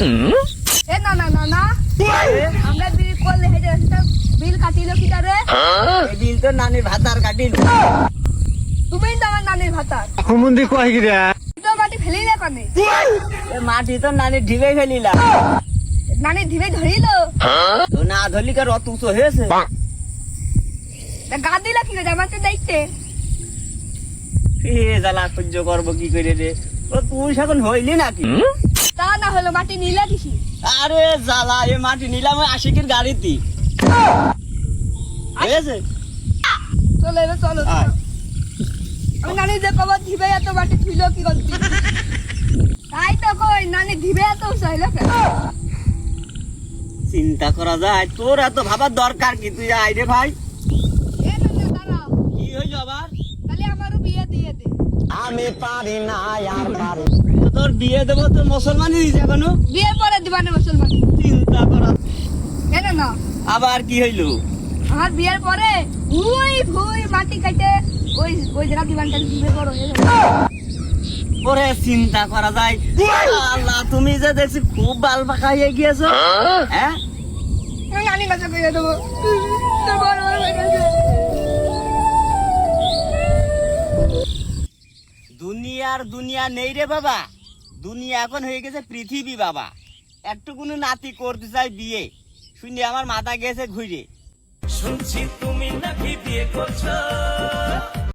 এ না না না না আমরা বিল করলে হেডে বিল কাটিলো কি রে? এই বিল তো নানির ভাতার কাটিল। তুমি তো আমার নানির ভাতার হুমুন্দি কয় গিরা তো মাটি ফেলিলে কানে এ মাটি তো নানির ঢিবে ফেলিলা। নানি ধীরে ধরিলো তো না ধরলি কার অত উঁচু হয়েছে। গা দিলা কি করে আমাকে দেখতে? এ জ্বালা সহ্য করবো কি করে রে? ও তুই এখন হইলি নাকি? তা না হলো মাটি নিলা কিসি? আরে জ্বালা, এ মাটি নিলাম ওই আশিকের গাড়িতে। ঠিক আছে, চলো এবার চলো আয়। আমি নানি যে কবার ধীবে এত মাটি থুইলো কি করছি? তাই তো কই নানি ধীবে এত চাইলো কেন? চিন্তা করা যায়, তোর এত ভাবার দরকার কি? তুই আয় রে ভাই। এ না না দাঁড়াও, কি হইলো আবার? তাহলে আমারও বিয়ে দিয়ে দে। আমি পারি না আর পারি। তো তোর বিয়ে দেবো, তোর মুসলমানই দিছে এখনো? বিয়ের পরে দিবানে মুসলমান। চিন্তা করা। এ না না আবার কি হইলো? আমার বিয়ের পরে ভুই ভুই মাটি কাটে ওই ওই জায়গা দিবানটা দিবে বড় হয়ে যাবে। ওরে চিন্তা করা যায়। আল্লাহ, তুমি যে দেখছি খুব বাল পাকা হয়ে গিয়েছো। হ্যাঁ, আমি নানি কাছে বিয়ে দেবো। তো বড় বড় হয়ে গেছে। দুনিয়ার দুনিয়া নেই রে বাবা। দুনিয়া এখন হয়ে গেছে পৃথিবী বাবা। একটুকুনি নাতি করতে চাই বিয়ে, শুনি আমার মাথা গেছে ঘুরে। শুনছি তুমি নাকি বিয়ে করছো।